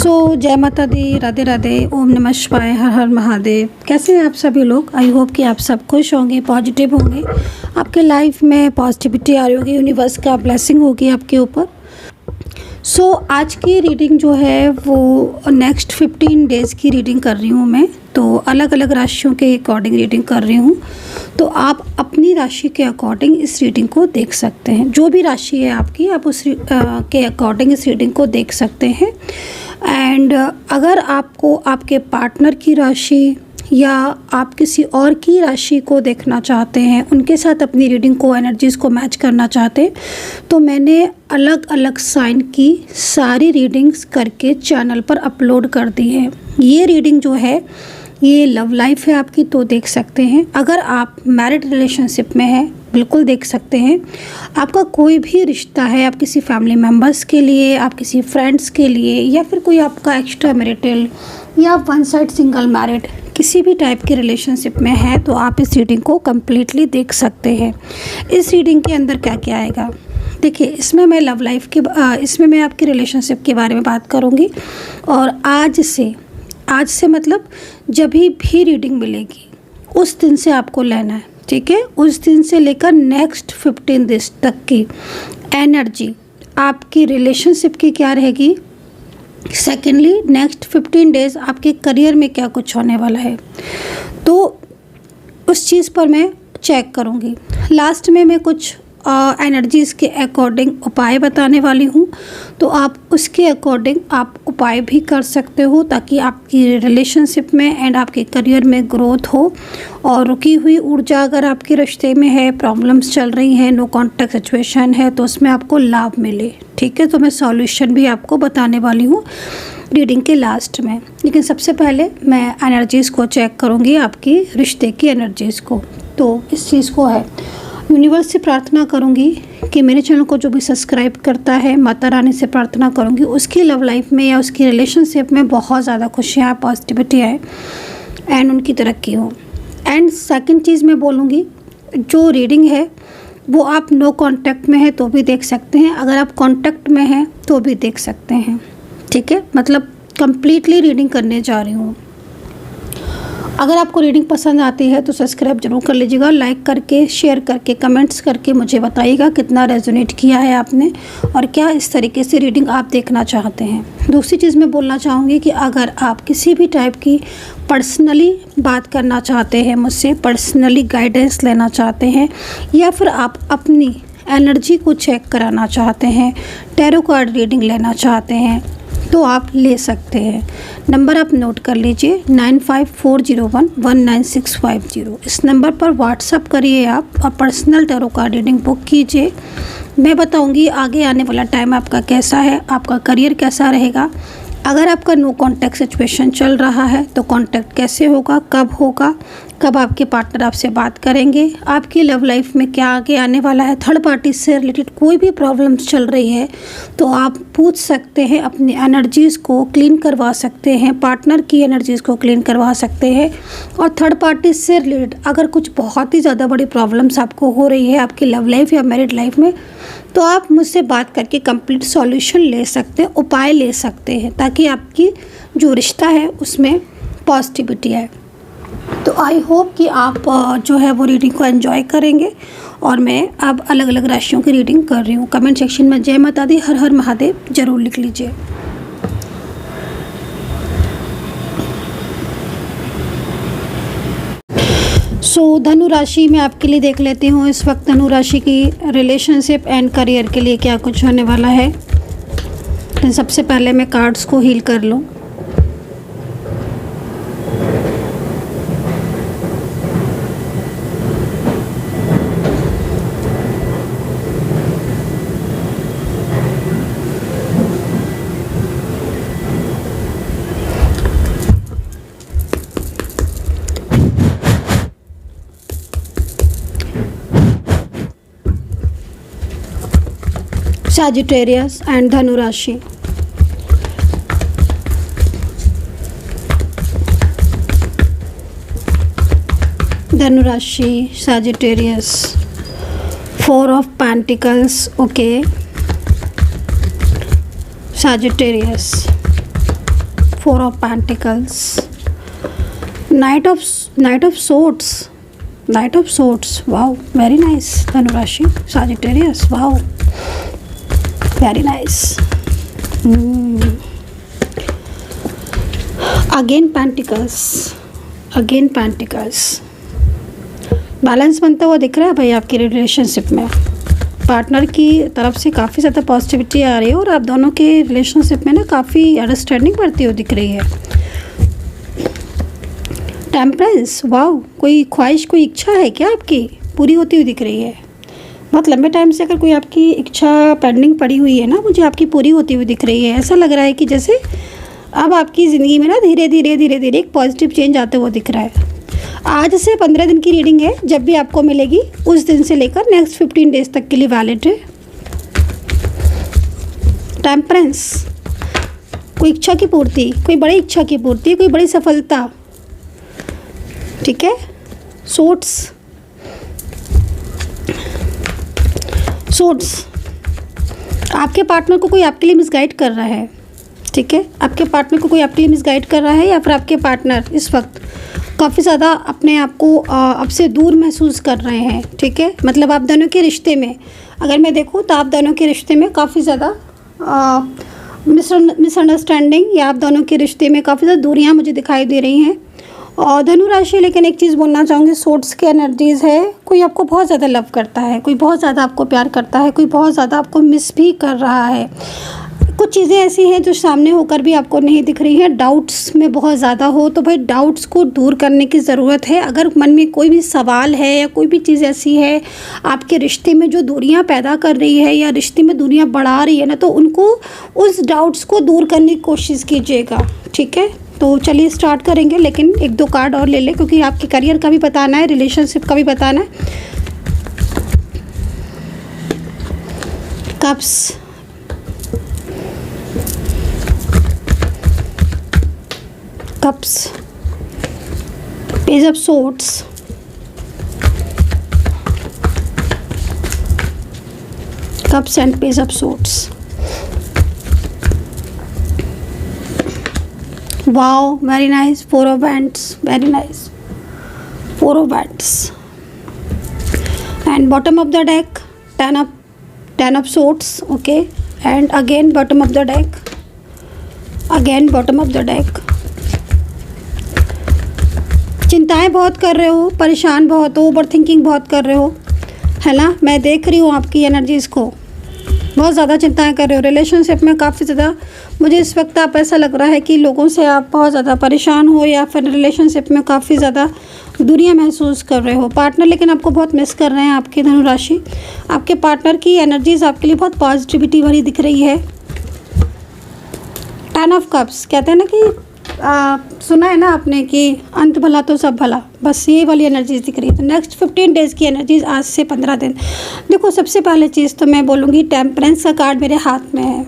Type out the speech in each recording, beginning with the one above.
जय माता दी, राधे राधे, ओम नमः शिवाय, हर हर महादेव। कैसे हैं आप सभी लोग? आई होप कि आप सब खुश होंगे, पॉजिटिव होंगे, आपके लाइफ में पॉजिटिविटी आ रही होगी, यूनिवर्स का ब्लेसिंग होगी आपके ऊपर। आज की रीडिंग जो है वो नेक्स्ट 15 डेज़ की रीडिंग कर रही हूँ मैं। तो अलग अलग राशियों के अकॉर्डिंग रीडिंग कर रही हूँ, तो आप अपनी राशि के अकॉर्डिंग इस रीडिंग को देख सकते हैं। जो भी राशि है आपकी, आप उस के अकॉर्डिंग इस रीडिंग को देख सकते हैं। एंड अगर आपको आपके पार्टनर की राशि या आप किसी और की राशि को देखना चाहते हैं, उनके साथ अपनी रीडिंग को, एनर्जीज़ को मैच करना चाहते हैं, तो मैंने अलग अलग साइन की सारी रीडिंग्स करके चैनल पर अपलोड कर दी है। ये रीडिंग जो है ये लव लाइफ है आपकी, तो देख सकते हैं। अगर आप मैरिड रिलेशनशिप में हैं, बिल्कुल देख सकते हैं। आपका कोई भी रिश्ता है, आप किसी फैमिली मेम्बर्स के लिए, आप किसी फ्रेंड्स के लिए, या फिर कोई आपका एक्स्ट्रा मैरिटल या वन साइड सिंगल मैरिड किसी भी टाइप के रिलेशनशिप में है, तो आप इस रीडिंग को कम्प्लीटली देख सकते हैं। इस रीडिंग के अंदर क्या क्या आएगा, देखिए, इसमें मैं लव लाइफ के इसमें मैं आपकी रिलेशनशिप के बारे में बात करूँगी। और आज से मतलब जब भी रीडिंग मिलेगी उस दिन से आपको लेना है, ठीक है। उस दिन से लेकर नेक्स्ट 15 डेज तक की एनर्जी आपकी रिलेशनशिप की क्या रहेगी। सेकेंडली, नेक्स्ट 15 डेज आपके करियर में क्या कुछ होने वाला है, तो उस चीज़ पर मैं चेक करूँगी। लास्ट में मैं कुछ एनर्जीज़ के अकॉर्डिंग उपाय बताने वाली हूँ, तो आप उसके अकॉर्डिंग आप उपाय भी कर सकते हो, ताकि आपकी रिलेशनशिप में एंड आपके करियर में ग्रोथ हो। और रुकी हुई ऊर्जा अगर आपके रिश्ते में है, प्रॉब्लम्स चल रही हैं, नो कॉन्टैक्ट सिचुएशन है, तो उसमें आपको लाभ मिले, ठीक है। तो मैं सॉल्यूशन भी आपको बताने वाली हूँ रीडिंग के लास्ट में। लेकिन सबसे पहले मैं एनर्जीज़ को चेक करूँगी, आपकी रिश्ते की एनर्जीज़ को। तो इस चीज़ को है, यूनिवर्स से प्रार्थना करूंगी कि मेरे चैनल को जो भी सब्सक्राइब करता है, माता रानी से प्रार्थना करूंगी उसकी लव लाइफ में या उसकी रिलेशनशिप में बहुत ज़्यादा खुशियाँ, पॉजिटिविटी आए एंड उनकी तरक्की हो। एंड सेकंड चीज़ मैं बोलूँगी, जो रीडिंग है वो आप नो कांटेक्ट में है तो भी देख सकते हैं, अगर आप कांटेक्ट में हैं तो भी देख सकते हैं, ठीक है। मतलब कंप्लीटली रीडिंग करने जा रही हूँ। अगर आपको रीडिंग पसंद आती है तो सब्सक्राइब जरूर कर लीजिएगा, लाइक करके, शेयर करके, कमेंट्स करके मुझे बताइएगा कितना रेजोनेट किया है आपने और क्या इस तरीके से रीडिंग आप देखना चाहते हैं। दूसरी चीज़ मैं बोलना चाहूँगी कि अगर आप किसी भी टाइप की पर्सनली बात करना चाहते हैं, मुझसे पर्सनली गाइडेंस लेना चाहते हैं, या फिर आप अपनी एनर्जी को चेक कराना चाहते हैं, टैरो कार्ड रीडिंग लेना चाहते हैं, तो आप ले सकते हैं। नंबर आप नोट कर लीजिए, 9540119650। इस नंबर पर व्हाट्सअप करिए आप और personal tarot card reading book कीजिए। मैं बताऊंगी आगे आने वाला टाइम आपका कैसा है, आपका करियर कैसा रहेगा। अगर आपका नो कॉन्टैक्ट सिचुएशन चल रहा है तो कॉन्टैक्ट कैसे होगा, कब आपके पार्टनर आपसे बात करेंगे, आपकी लव लाइफ में क्या आगे आने वाला है। थर्ड पार्टी से रिलेटेड कोई भी प्रॉब्लम्स चल रही है तो आप पूछ सकते हैं, अपनी एनर्जीज़ को क्लीन करवा सकते हैं, पार्टनर की एनर्जीज़ को क्लीन करवा सकते हैं। और थर्ड पार्टी से रिलेटेड अगर कुछ बहुत ही ज़्यादा बड़ी प्रॉब्लम्स आपको हो रही है आपकी लव लाइफ या मैरिड लाइफ में, तो आप मुझसे बात करके कंप्लीट सॉल्यूशन ले सकते हैं, उपाय ले सकते हैं, ताकि आपकी जो रिश्ता है उसमें पॉजिटिविटी आए। तो आई होप कि आप जो है वो रीडिंग को एंजॉय करेंगे। और मैं अब अलग अलग राशियों की रीडिंग कर रही हूँ। कमेंट सेक्शन में जय माता दी, हर हर महादेव जरूर लिख लीजिए। धनु राशि में आपके लिए देख लेती हूँ इस वक्त धनु राशि की रिलेशनशिप एंड करियर के लिए क्या कुछ होने वाला है। तो सबसे पहले मैं कार्ड्स को हील कर लूँ। Sagittarius and धनु राशि। धनु राशि, Sagittarius, 4 of Pentacles, okay, Sagittarius, 4 of Pentacles, Knight of Swords, Knight of Swords. Wow, very nice. Dhanu Rashi, Sagittarius. Wow, very nice. Again Pentacles, again Pentacles. Balance बनता हुआ दिख रहा है भाई आपकी रिलेशनशिप में। पार्टनर की तरफ से काफ़ी ज़्यादा पॉजिटिविटी आ रही है और आप दोनों के रिलेशनशिप में ना काफ़ी अंडरस्टैंडिंग बढ़ती हुई दिख रही है। टेम्परेंस, वाओ, कोई ख्वाहिश, कोई इच्छा है क्या आपकी, पूरी होती हुई दिख रही है। बहुत लंबे टाइम से अगर कोई आपकी इच्छा पेंडिंग पड़ी हुई है ना, मुझे आपकी पूरी होती हुई दिख रही है। ऐसा लग रहा है कि जैसे अब आपकी ज़िंदगी में ना धीरे धीरे एक पॉजिटिव चेंज आते हुए दिख रहा है। आज से 15 दिन की रीडिंग है, जब भी आपको मिलेगी उस दिन से लेकर नेक्स्ट 15 डेज तक के लिए वैलिड है। टेम्परेंस, कोई इच्छा की पूर्ति, कोई बड़ी इच्छा की पूर्ति, कोई बड़ी सफलता, ठीक है। सोर्ट्स, आपके पार्टनर को कोई आपके लिए मिसगाइड कर रहा है, ठीक है। आपके पार्टनर को कोई आपके लिए मिसगाइड कर रहा है या फिर आपके पार्टनर इस वक्त काफ़ी ज़्यादा अपने आप को आपसे दूर महसूस कर रहे हैं, ठीक है। मतलब आप दोनों के रिश्ते में अगर मैं देखूँ तो आप दोनों के रिश्ते में काफ़ी ज़्यादा मिसअंडरस्टैंडिंग या आप दोनों के रिश्ते में काफ़ी ज़्यादा दूरियाँ मुझे दिखाई दे रही हैं। और धनु राशि, लेकिन एक चीज़ बोलना चाहूँगी, सोर्ट्स के एनर्जीज़ है, कोई आपको बहुत ज़्यादा लव करता है, कोई बहुत ज़्यादा आपको प्यार करता है, कोई बहुत ज़्यादा आपको मिस भी कर रहा है। कुछ चीज़ें ऐसी हैं जो सामने होकर भी आपको नहीं दिख रही हैं। डाउट्स में बहुत ज़्यादा हो तो भाई डाउट्स को दूर करने की ज़रूरत है। अगर मन में कोई भी सवाल है या कोई भी चीज़ ऐसी है आपके रिश्ते में जो दूरियां पैदा कर रही है या रिश्ते में दूरियां बढ़ा रही है ना, तो उनको उस डाउट्स को दूर करने की कोशिश कीजिएगा, ठीक है। तो चलिए स्टार्ट करेंगे, लेकिन 1-2 कार्ड और ले लें क्योंकि आपके करियर का भी बताना है, रिलेशनशिप का भी बताना है। Cups, page of swords, cups and page of swords. Wow, very nice. 4 of wands, very nice. 4 of wands and bottom of the deck 10 of swords, okay. And again bottom of the deck, again bottom of the deck. चिंताएं बहुत कर रहे हो, परेशान बहुत हो, over thinking बहुत कर रहे हो, है ना। मैं देख रही हूँ आपकी एनर्जीज़ को, बहुत ज़्यादा चिंताएं कर रहे हो। रिलेशनशिप में काफ़ी ज़्यादा मुझे इस वक्त आप ऐसा लग रहा है कि लोगों से आप बहुत ज़्यादा परेशान हो या फिर रिलेशनशिप में काफ़ी ज़्यादा दूरियां महसूस कर रहे हो। पार्टनर लेकिन आपको बहुत मिस कर रहे हैं। आपकी धनु राशि, आपके पार्टनर की एनर्जीज़ आपके लिए बहुत पॉजिटिविटी भरी दिख रही है। 10 ऑफ कप्स, कहते हैं ना कि सुना है ना आपने कि अंत भला तो सब भला, बस ये वाली एनर्जीज दिख रही है। तो नेक्स्ट 15 डेज़ की एनर्जीज, आज से 15 दिन। देखो, सबसे पहले चीज़ तो मैं बोलूँगी टेम्परेंस का कार्ड मेरे हाथ में है।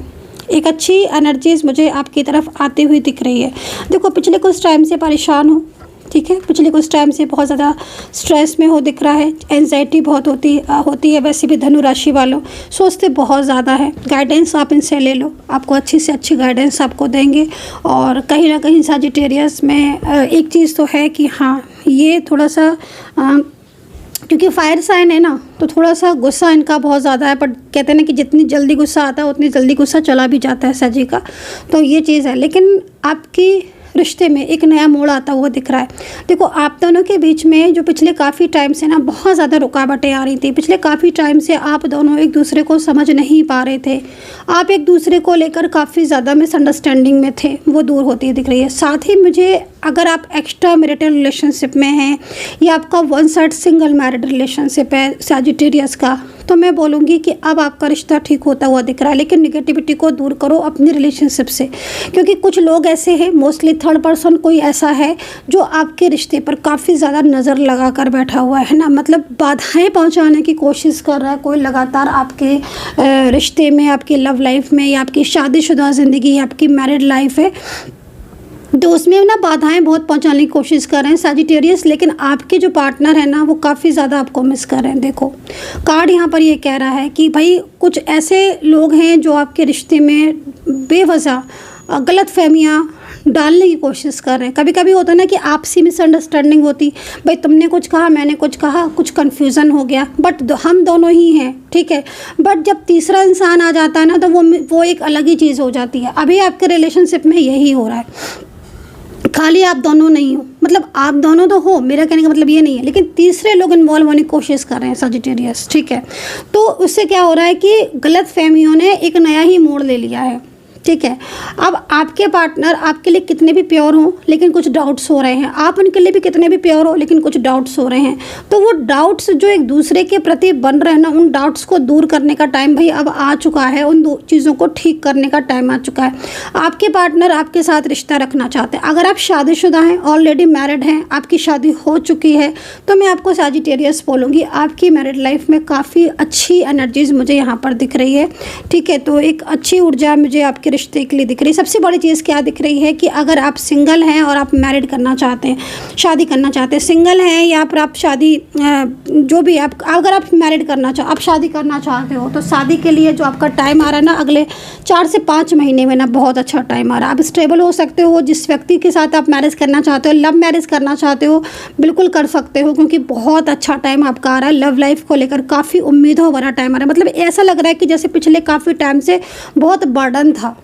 एक अच्छी एनर्जीज मुझे आपकी तरफ आती हुई दिख रही है। देखो, पिछले कुछ टाइम से परेशान हो, ठीक है। पिछले कुछ टाइम से बहुत ज़्यादा स्ट्रेस में हो दिख रहा है, एंजाइटी बहुत होती है। वैसे भी धनु राशि वालों सोचते बहुत ज़्यादा है। गाइडेंस आप इनसे ले लो, आपको अच्छी से अच्छी गाइडेंस आपको देंगे। और कहीं ना कहीं सजिटेरियस में एक चीज़ तो है कि हाँ, ये थोड़ा सा क्योंकि फायर साइन है ना, तो थोड़ा सा गुस्सा इनका बहुत ज़्यादा है। बट कहते हैं ना कि जितनी जल्दी गुस्सा आता है उतनी जल्दी गुस्सा चला भी जाता है सजी का, तो ये चीज़ है। लेकिन आपकी रिश्ते में एक नया मोड़ आता हुआ दिख रहा है। देखो, आप दोनों के बीच में जो पिछले काफ़ी टाइम से ना बहुत ज़्यादा रुकावटें आ रही थी, पिछले काफ़ी टाइम से आप दोनों एक दूसरे को समझ नहीं पा रहे थे, आप एक दूसरे को लेकर काफ़ी ज़्यादा मिसअंडरस्टैंडिंग में थे, वो दूर होती दिख रही है। साथ ही मुझे, अगर आप एक्स्ट्रा मैरिटल रिलेशनशिप में हैं या आपका one side single married relationship है सजिटेरियस का, तो मैं बोलूँगी कि अब आपका रिश्ता ठीक होता हुआ दिख रहा है। लेकिन निगेटिविटी को दूर करो अपनी रिलेशनशिप से, क्योंकि कुछ लोग ऐसे हैं, मोस्टली थर्ड पर्सन कोई ऐसा है जो आपके रिश्ते पर काफ़ी ज़्यादा नज़र लगा कर बैठा हुआ है ना। मतलब बाधाएं पहुंचाने की कोशिश कर रहा है कोई लगातार आपके रिश्ते में, आपकी लव लाइफ में या आपकी शादीशुदा ज़िंदगी, आपकी मैरिड लाइफ है, तो उसमें ना बाधाएं बहुत पहुंचाने की कोशिश कर रहे हैं सजिटेरियस। लेकिन आपके जो पार्टनर है ना, वो काफ़ी ज़्यादा आपको मिस कर रहे हैं। देखो, कार्ड यहाँ पर ये कह रहा है कि भाई कुछ ऐसे लोग हैं जो आपके रिश्ते में बेवजह गलतफहमियाँ डालने की कोशिश कर रहे हैं। कभी कभी होता है ना कि आपसी मिसअंडरस्टैंडिंग होती, भाई तुमने कुछ कहा मैंने कुछ कहा, कुछ कन्फ्यूज़न हो गया, बट हम दोनों ही हैं, ठीक है। बट जब तीसरा इंसान आ जाता है ना, तो वो एक अलग ही चीज़ हो जाती है। अभी आपके रिलेशनशिप में यही हो रहा है, खाली आप दोनों नहीं हो, मतलब आप दोनों तो हो, मेरा कहने का मतलब ये नहीं है, लेकिन तीसरे लोग इन्वॉल्व होने की कोशिश कर रहे हैं सजिटेरियस, ठीक है। तो उससे क्या हो रहा है कि गलत फहमियों ने एक नया ही मोड़ ले लिया है, ठीक है। अब आपके पार्टनर आपके लिए कितने भी प्योर हों, लेकिन कुछ डाउट्स हो रहे हैं, आप उनके लिए भी कितने भी प्योर हो, लेकिन कुछ डाउट्स हो रहे हैं। तो वो डाउट्स जो एक दूसरे के प्रति बन रहे हैं ना, उन डाउट्स को दूर करने का टाइम भाई अब आ चुका है, उन दो चीज़ों को ठीक करने का टाइम आ चुका है। आपके पार्टनर आपके साथ रिश्ता रखना चाहते हैं। अगर आप शादीशुदा हैं, ऑलरेडी मैरिड हैं, आपकी शादी हो चुकी है, तो मैं आपको सजिटेरियस बोलूँगी, आपकी मैरिड लाइफ में काफ़ी अच्छी एनर्जीज मुझे यहाँ पर दिख रही है, ठीक है। तो एक अच्छी ऊर्जा मुझे आपके रिश्ते के लिए दिख रही है। सबसे बड़ी चीज़ क्या दिख रही है कि अगर आप सिंगल हैं और आप मैरिड करना चाहते हैं, शादी करना चाहते हैं, सिंगल हैं या फिर आप शादी जो भी आप, अगर आप मैरिड करना आप शादी करना चाहते हो, तो शादी के लिए जो आपका टाइम आ रहा है ना, अगले 4 से 5 महीने में ना बहुत अच्छा टाइम आ रहा है। आप स्टेबल हो सकते हो, जिस व्यक्ति के साथ आप मैरिज करना चाहते हो, लव मैरिज करना चाहते हो, बिल्कुल कर सकते हो, क्योंकि बहुत अच्छा टाइम आपका आ रहा है। लव लाइफ को लेकर काफ़ी उम्मीदों भरा टाइम आ रहा है। मतलब ऐसा लग रहा है कि जैसे पिछले काफ़ी टाइम से बहुत बर्डन था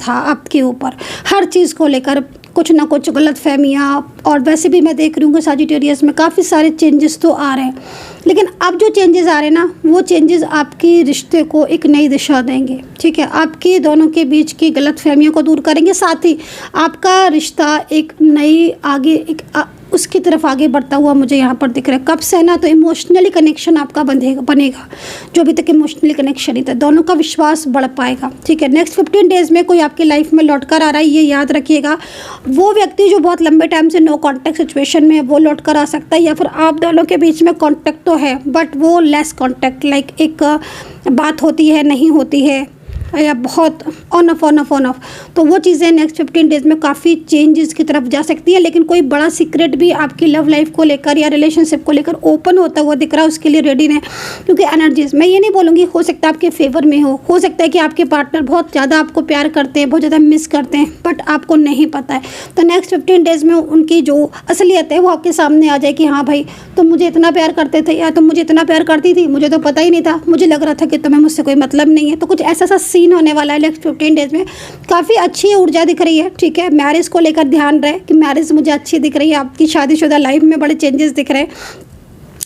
आपके ऊपर, हर चीज़ को लेकर कुछ ना कुछ गलत फहमियाँ। और वैसे भी मैं देख रही हूँ कि सजिटेरियस में काफ़ी सारे चेंजेस तो आ रहे हैं, लेकिन अब जो चेंजेस आ रहे हैं ना, वो चेंजेस आपके रिश्ते को एक नई दिशा देंगे, ठीक है। आपके दोनों के बीच की गलत फहमियों को दूर करेंगे, साथ ही आपका रिश्ता एक नई आगे उसकी तरफ आगे बढ़ता हुआ मुझे यहाँ पर दिख रहा है। कब से ना, तो इमोशनली कनेक्शन आपका बनेगा, जो अभी तक इमोशनली कनेक्शन ही था, दोनों का विश्वास बढ़ पाएगा, ठीक है। नेक्स्ट 15 डेज़ में कोई आपकी लाइफ में लौट कर आ रहा है, ये याद रखिएगा। वो व्यक्ति जो बहुत लंबे टाइम से नो कॉन्टैक्ट सिचुएशन में है, वो लौट कर आ सकता है, या फिर आप दोनों के बीच में कॉन्टैक्ट तो है, बट वो लेस कॉन्टैक्ट, लाइक एक बात होती है नहीं होती है, या बहुत ऑन ऑफ, तो वो चीज़ें नेक्स्ट 15 डेज़ में काफ़ी चेंजेस की तरफ जा सकती है। लेकिन कोई बड़ा सीक्रेट भी आपकी लव लाइफ को लेकर या रिलेशनशिप को लेकर ओपन होता हुआ दिख रहा है, उसके लिए रेडी रहें, क्योंकि एनर्जीज, मैं ये नहीं बोलूँगी, हो सकता है आपके फेवर में हो सकता है कि आपके पार्टनर बहुत ज़्यादा आपको प्यार करते हैं, बहुत ज़्यादा मिस करते हैं, बट आपको नहीं पता है। तो नेक्स्ट 15 डेज़ में उनकी जो असलियत है वो आपके सामने आ जाए कि हाँ भाई, तुम मुझे इतना प्यार करते थे, या तुम मुझे इतना प्यार करती थी, मुझे तो पता ही नहीं था, मुझे लग रहा था कि तुम्हें मुझसे कोई मतलब नहीं है। तो कुछ ऐसा सीन होने वाला है नेक्स्ट 15 डेज़ में। काफ़ी अच्छी ऊर्जा दिख रही है, ठीक है। मैरिज को लेकर ध्यान रहे कि मैरिज मुझे अच्छी दिख रही है, आपकी शादीशुदा लाइफ में बड़े चेंजेस दिख रहे हैं,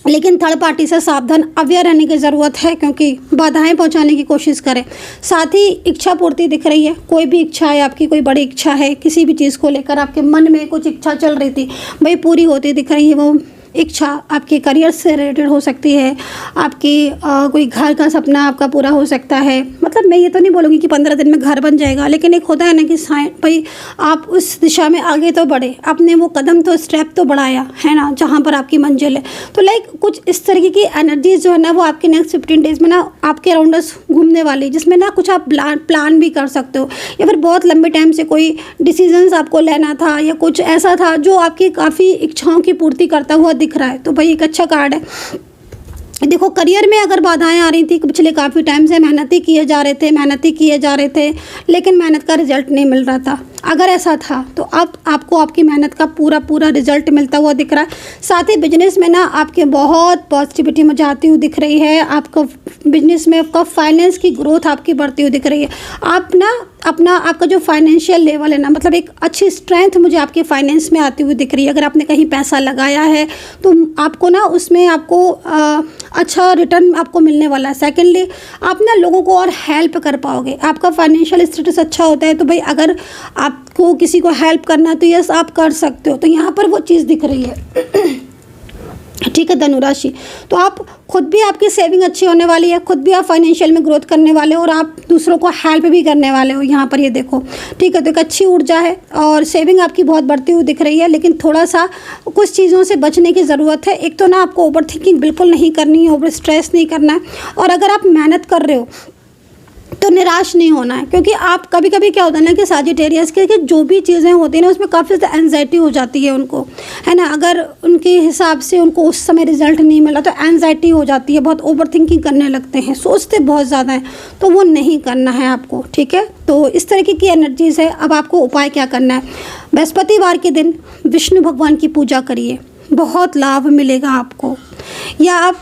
लेकिन थर्ड पार्टी से सावधान अवेयर रहने की ज़रूरत है, क्योंकि बाधाएं पहुंचाने की कोशिश करें। साथ ही इच्छा पूर्ति दिख रही है, कोई भी इच्छा है आपकी, कोई बड़ी इच्छा है, किसी भी चीज़ को लेकर आपके मन में कुछ इच्छा चल रही थी, वही पूरी होती दिख रही है। वो इच्छा आपके करियर से रिलेटेड हो सकती है, आपकी कोई घर का सपना आपका पूरा हो सकता है। मतलब मैं ये तो नहीं बोलूँगी कि 15 दिन में घर बन जाएगा, लेकिन एक होता है ना कि भाई आप उस दिशा में आगे तो बढ़े, आपने वो कदम तो स्टेप तो बढ़ाया है ना, जहाँ पर आपकी मंजिल है। तो लाइक कुछ इस तरीके की एनर्जीज जो है ना, वो आपके नेक्स्ट 15 डेज़ में ना आपके अराउंड घूमने वाली, जिसमें ना कुछ आप प्लान भी कर सकते हो, या फिर बहुत लंबे टाइम से कोई डिसीजंस आपको लेना था, या कुछ ऐसा था जो आपकी काफ़ी इच्छाओं की पूर्ति करता हुआ दिख रहा है। तो भाई एक अच्छा कार्ड है। देखो, करियर में अगर बाधाएं आ रही थी, पिछले काफ़ी टाइम से मेहनत ही किए जा रहे थे, लेकिन मेहनत का रिजल्ट नहीं मिल रहा था, अगर ऐसा था तो अब आपको आपकी मेहनत का पूरा रिजल्ट मिलता हुआ दिख रहा है। साथ ही बिजनेस में ना आपके बहुत पॉजिटिविटी मुझे आती हुई दिख रही है, आपको बिजनेस में आपका फाइनेंस की ग्रोथ आपकी बढ़ती हुई दिख रही है। आप ना आपका जो फाइनेंशियल लेवल है ना, मतलब एक अच्छी स्ट्रेंथ मुझे आपके फाइनेंस में आती हुई दिख रही है। अगर आपने कहीं पैसा लगाया है तो आपको ना उसमें आपको अच्छा रिटर्न आपको मिलने वाला है। सेकेंडली, आप ना लोगों को और हेल्प कर पाओगे, आपका फाइनेंशियल स्टेटस अच्छा होता है, तो भाई अगर आपको किसी को हेल्प करना है तो यस आप कर सकते हो। तो यहाँ पर वो चीज़ दिख रही है, ठीक है। धनुराशि, तो आप खुद भी, आपकी सेविंग अच्छी होने वाली है, खुद भी आप फाइनेंशियल में ग्रोथ करने वाले हो, और आप दूसरों को हेल्प भी करने वाले हो यहाँ पर, ये देखो, ठीक है। तो एक अच्छी ऊर्जा है और सेविंग आपकी बहुत बढ़ती हुई दिख रही है, लेकिन थोड़ा सा कुछ चीज़ों से बचने की ज़रूरत है। एक तो ना आपको ओवर थिंकिंग बिल्कुल नहीं करनी है, ओवर स्ट्रेस नहीं करना है, और अगर आप मेहनत कर रहे हो तो निराश नहीं होना है, क्योंकि आप कभी कभी क्या होता है ना कि सजिटेरियस के कि जो भी चीज़ें होती हैं ना उसमें काफ़ी ज़्यादा एनजाइटी हो जाती है उनको, है ना। अगर उनके हिसाब से उनको उस समय रिजल्ट नहीं मिला तो एनजाइटी हो जाती है, बहुत ओवर थिंकिंग करने लगते हैं, सोचते बहुत ज़्यादा हैं। तो वो नहीं करना है आपको, ठीक है। तो इस तरीके की एनर्जीज़ है। अब आपको उपाय क्या करना है, बृहस्पतिवार के दिन विष्णु भगवान की पूजा करिए, बहुत लाभ मिलेगा आपको। या आप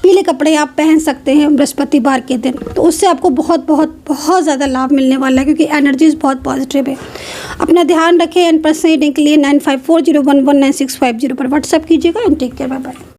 पीले कपड़े आप पहन सकते हैं बृहस्पतिवार के दिन, तो उससे आपको बहुत बहुत बहुत ज़्यादा लाभ मिलने वाला है, क्योंकि एनर्जीज बहुत पॉजिटिव है। अपना ध्यान रखें। एंड पर्सनल रीडिंग के लिए 9540119650 पर व्हाट्सएप कीजिएगा। And take care, bye bye.